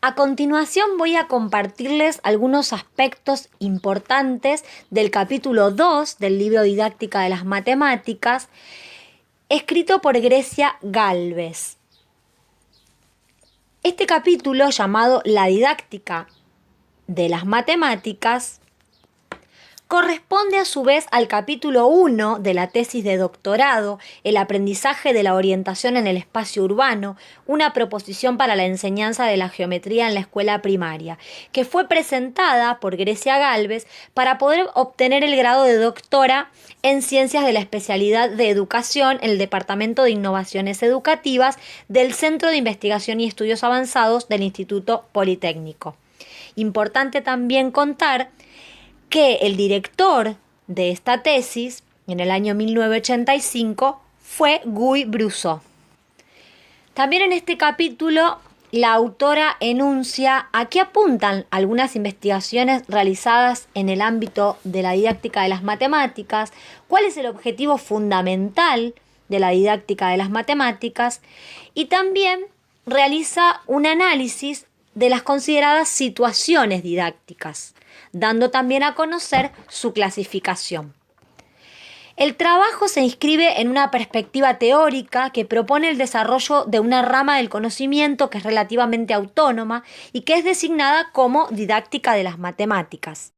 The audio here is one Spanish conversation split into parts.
A continuación voy a compartirles algunos aspectos importantes del capítulo 2 del libro Didáctica de las Matemáticas, escrito por Grecia Gálvez. Este capítulo, llamado La Didáctica de las Matemáticas, corresponde a su vez al capítulo 1 de la tesis de doctorado, El aprendizaje de la orientación en el espacio urbano, una proposición para la enseñanza de la geometría en la escuela primaria, que fue presentada por Grecia Gálvez para poder obtener el grado de doctora en ciencias de la especialidad de educación en el Departamento de Innovaciones Educativas del Centro de Investigación y Estudios Avanzados del Instituto Politécnico. Importante también contar que el director de esta tesis, en el año 1985, fue Guy Brousseau. También en este capítulo, la autora enuncia a qué apuntan algunas investigaciones realizadas en el ámbito de la didáctica de las matemáticas, cuál es el objetivo fundamental de la didáctica de las matemáticas, y también realiza un análisis de las consideradas situaciones didácticas, dando también a conocer su clasificación. El trabajo se inscribe en una perspectiva teórica que propone el desarrollo de una rama del conocimiento que es relativamente autónoma y que es designada como didáctica de las matemáticas.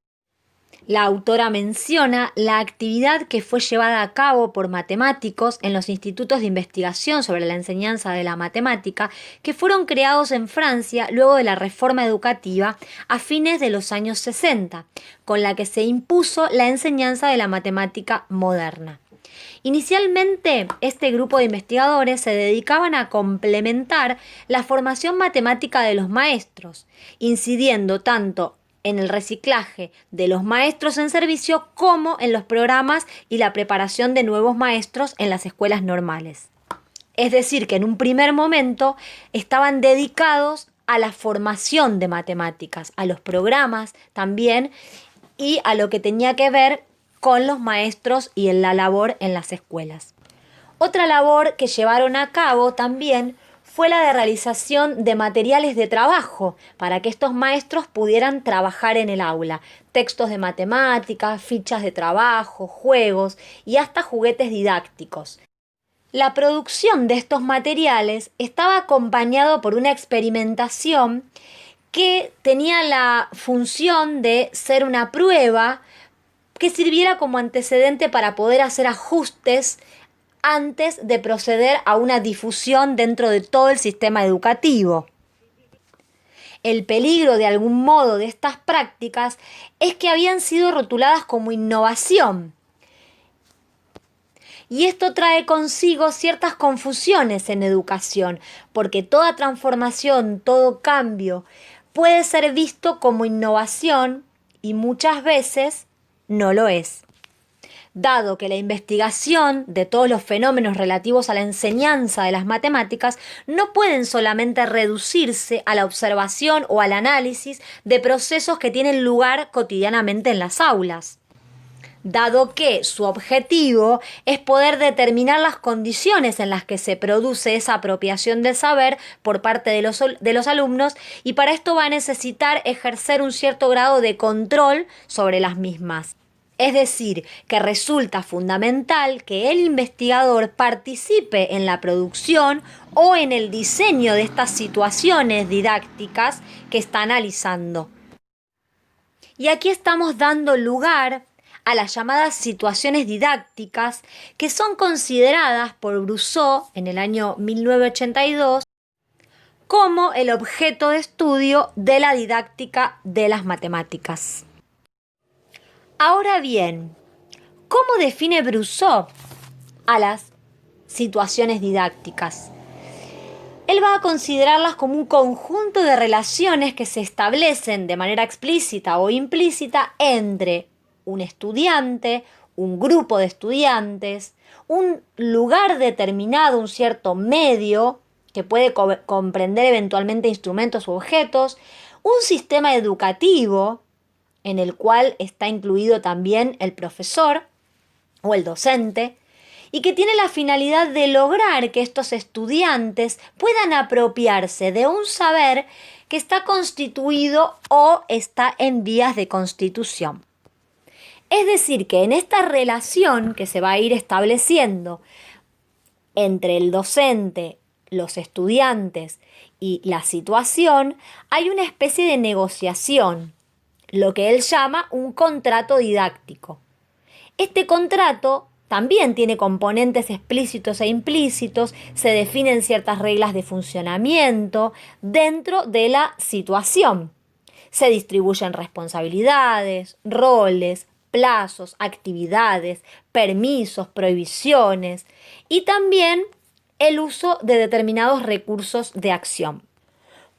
La autora menciona la actividad que fue llevada a cabo por matemáticos en los institutos de investigación sobre la enseñanza de la matemática que fueron creados en Francia luego de la reforma educativa a fines de los años 60, con la que se impuso la enseñanza de la matemática moderna. Inicialmente, este grupo de investigadores se dedicaban a complementar la formación matemática de los maestros, incidiendo tanto en el reciclaje de los maestros en servicio como en los programas y la preparación de nuevos maestros en las escuelas normales. Es decir, que en un primer momento estaban dedicados a la formación de matemáticas, a los programas también y a lo que tenía que ver con los maestros y en la labor en las escuelas. Otra labor que llevaron a cabo también fue la de realización de materiales de trabajo para que estos maestros pudieran trabajar en el aula, textos de matemáticas, fichas de trabajo, juegos y hasta juguetes didácticos. La producción de estos materiales estaba acompañado por una experimentación que tenía la función de ser una prueba que sirviera como antecedente para poder hacer ajustes antes de proceder a una difusión dentro de todo el sistema educativo. El peligro de algún modo de estas prácticas es que habían sido rotuladas como innovación. Y esto trae consigo ciertas confusiones en educación, porque toda transformación, todo cambio puede ser visto como innovación y muchas veces no lo es. Dado que la investigación de todos los fenómenos relativos a la enseñanza de las matemáticas no pueden solamente reducirse a la observación o al análisis de procesos que tienen lugar cotidianamente en las aulas. Dado que su objetivo es poder determinar las condiciones en las que se produce esa apropiación del saber por parte de los alumnos, y para esto va a necesitar ejercer un cierto grado de control sobre las mismas. Es decir, que resulta fundamental que el investigador participe en la producción o en el diseño de estas situaciones didácticas que está analizando. Y aquí estamos dando lugar a las llamadas situaciones didácticas, que son consideradas por Brousseau en el año 1982 como el objeto de estudio de la didáctica de las matemáticas. Ahora bien, ¿cómo define Brousseau a las situaciones didácticas? Él va a considerarlas como un conjunto de relaciones que se establecen de manera explícita o implícita entre un estudiante, un grupo de estudiantes, un lugar determinado, un cierto medio que puede comprender eventualmente instrumentos u objetos, un sistema educativo en el cual está incluido también el profesor o el docente, y que tiene la finalidad de lograr que estos estudiantes puedan apropiarse de un saber que está constituido o está en vías de constitución. Es decir, que en esta relación que se va a ir estableciendo entre el docente, los estudiantes y la situación, hay una especie de negociación, lo que él llama un contrato didáctico. Este contrato también tiene componentes explícitos e implícitos, se definen ciertas reglas de funcionamiento dentro de la situación. Se distribuyen responsabilidades, roles, plazos, actividades, permisos, prohibiciones y también el uso de determinados recursos de acción.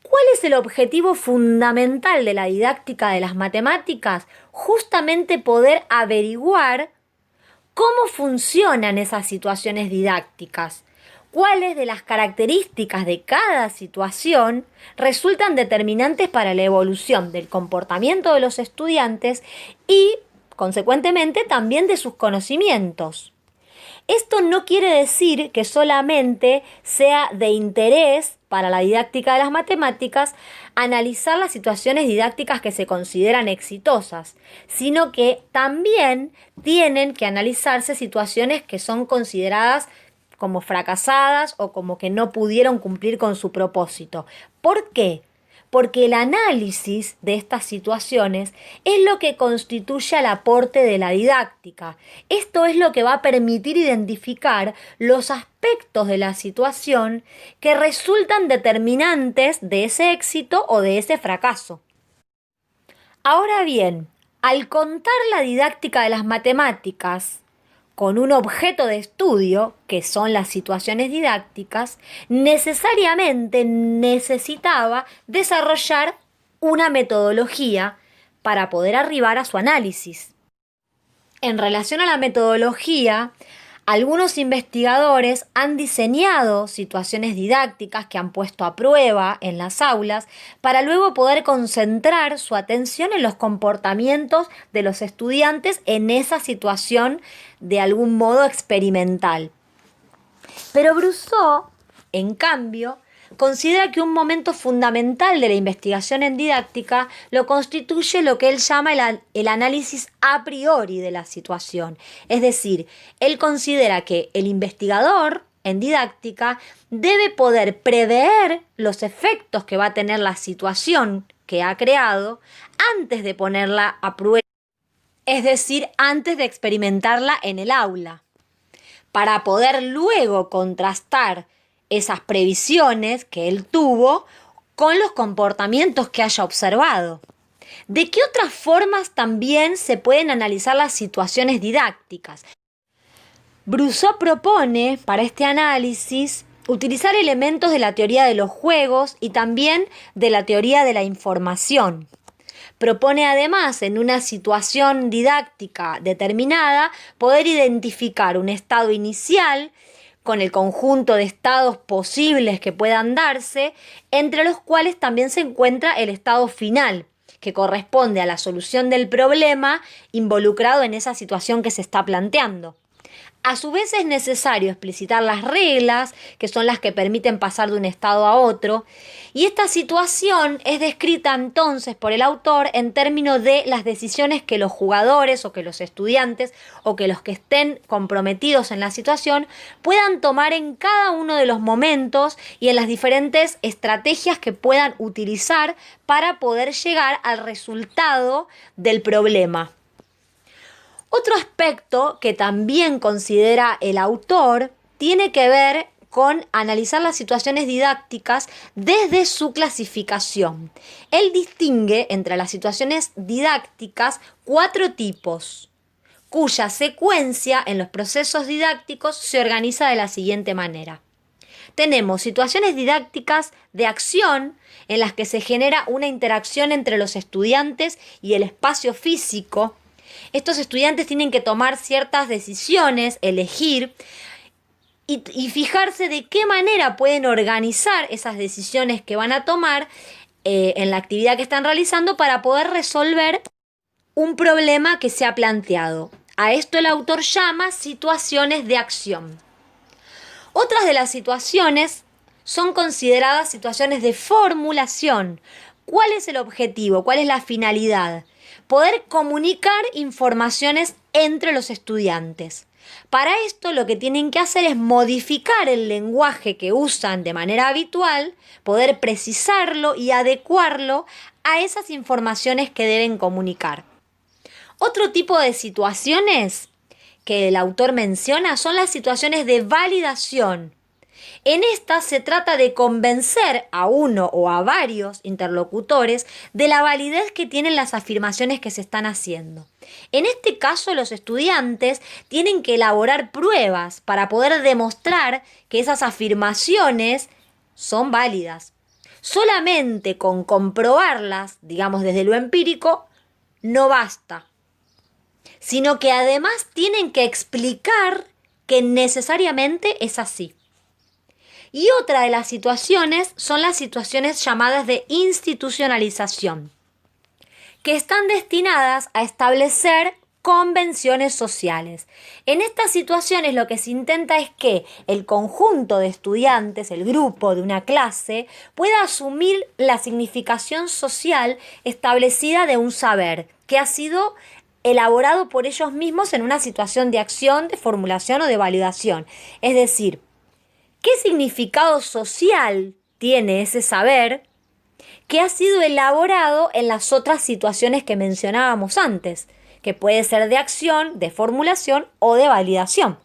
¿Cuál es el objetivo fundamental de la didáctica de las matemáticas? Justamente poder averiguar cómo funcionan esas situaciones didácticas, cuáles de las características de cada situación resultan determinantes para la evolución del comportamiento de los estudiantes y, consecuentemente, también de sus conocimientos. Esto no quiere decir que solamente sea de interés para la didáctica de las matemáticas analizar las situaciones didácticas que se consideran exitosas, sino que también tienen que analizarse situaciones que son consideradas como fracasadas o como que no pudieron cumplir con su propósito. ¿Por qué? Porque el análisis de estas situaciones es lo que constituye el aporte de la didáctica. Esto es lo que va a permitir identificar los aspectos de la situación que resultan determinantes de ese éxito o de ese fracaso. Ahora bien, al contar la didáctica de las matemáticas con un objeto de estudio, que son las situaciones didácticas, necesariamente necesitaba desarrollar una metodología para poder arribar a su análisis. En relación a la metodología, algunos investigadores han diseñado situaciones didácticas que han puesto a prueba en las aulas para luego poder concentrar su atención en los comportamientos de los estudiantes en esa situación de algún modo experimental. Pero Brousseau, en cambio, considera que un momento fundamental de la investigación en didáctica lo constituye lo que él llama el análisis a priori de la situación. Es decir, él considera que el investigador en didáctica debe poder prever los efectos que va a tener la situación que ha creado antes de ponerla a prueba, es decir, antes de experimentarla en el aula, para poder luego contrastar esas previsiones que él tuvo con los comportamientos que haya observado. ¿De qué otras formas también se pueden analizar las situaciones didácticas? Brousseau propone para este análisis utilizar elementos de la teoría de los juegos y también de la teoría de la información. Propone además, en una situación didáctica determinada, poder identificar un estado inicial con el conjunto de estados posibles que puedan darse, entre los cuales también se encuentra el estado final, que corresponde a la solución del problema involucrado en esa situación que se está planteando. A su vez es necesario explicitar las reglas, que son las que permiten pasar de un estado a otro, y esta situación es descrita entonces por el autor en términos de las decisiones que los jugadores o que los estudiantes o que los que estén comprometidos en la situación puedan tomar en cada uno de los momentos y en las diferentes estrategias que puedan utilizar para poder llegar al resultado del problema. Otro aspecto que también considera el autor tiene que ver con analizar las situaciones didácticas desde su clasificación. Él distingue entre las situaciones didácticas 4 tipos, cuya secuencia en los procesos didácticos se organiza de la siguiente manera. Tenemos situaciones didácticas de acción en las que se genera una interacción entre los estudiantes y el espacio físico. Estos estudiantes tienen que tomar ciertas decisiones, elegir y fijarse de qué manera pueden organizar esas decisiones que van a tomar en la actividad que están realizando para poder resolver un problema que se ha planteado. A esto el autor llama situaciones de acción. Otras de las situaciones son consideradas situaciones de formulación. ¿Cuál es el objetivo? ¿Cuál es la finalidad? Poder comunicar informaciones entre los estudiantes. Para esto lo que tienen que hacer es modificar el lenguaje que usan de manera habitual, poder precisarlo y adecuarlo a esas informaciones que deben comunicar. Otro tipo de situaciones que el autor menciona son las situaciones de validación. En estas se trata de convencer a uno o a varios interlocutores de la validez que tienen las afirmaciones que se están haciendo. En este caso, los estudiantes tienen que elaborar pruebas para poder demostrar que esas afirmaciones son válidas. Solamente con comprobarlas, digamos desde lo empírico, no basta, sino que además tienen que explicar que necesariamente es así. Y otra de las situaciones son las situaciones llamadas de institucionalización, que están destinadas a establecer convenciones sociales. En estas situaciones lo que se intenta es que el conjunto de estudiantes, el grupo de una clase, pueda asumir la significación social establecida de un saber que ha sido elaborado por ellos mismos en una situación de acción, de formulación o de validación. Es decir, ¿qué significado social tiene ese saber que ha sido elaborado en las otras situaciones que mencionábamos antes? Que puede ser de acción, de formulación o de validación.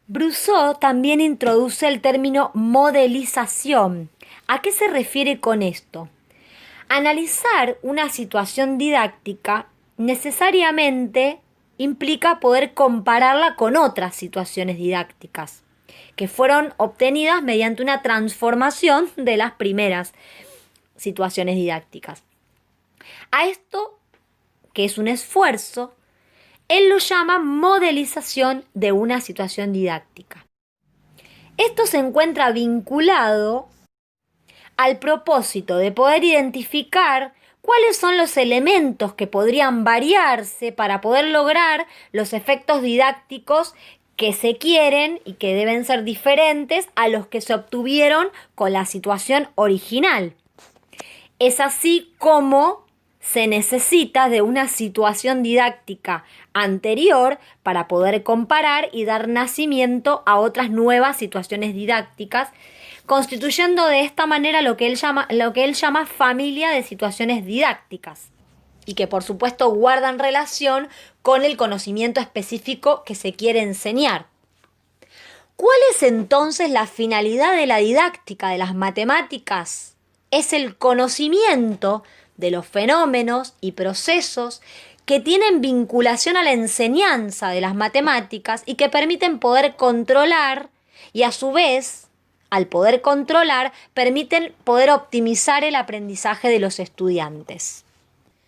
Brousseau también introduce el término modelización. ¿A qué se refiere con esto? Analizar una situación didáctica necesariamente implica poder compararla con otras situaciones didácticas que fueron obtenidas mediante una transformación de las primeras situaciones didácticas. A esto, que es un esfuerzo, él lo llama modelización de una situación didáctica. Esto se encuentra vinculado al propósito de poder identificar cuáles son los elementos que podrían variarse para poder lograr los efectos didácticos que se quieren y que deben ser diferentes a los que se obtuvieron con la situación original. Es así como se necesita de una situación didáctica anterior para poder comparar y dar nacimiento a otras nuevas situaciones didácticas, constituyendo de esta manera lo que él llama familia de situaciones didácticas, y que por supuesto guardan relación con el conocimiento específico que se quiere enseñar. ¿Cuál es entonces la finalidad de la didáctica de las matemáticas? Es el conocimiento de los fenómenos y procesos que tienen vinculación a la enseñanza de las matemáticas y que permiten poder controlar y a su vez, al poder controlar, permiten poder optimizar el aprendizaje de los estudiantes.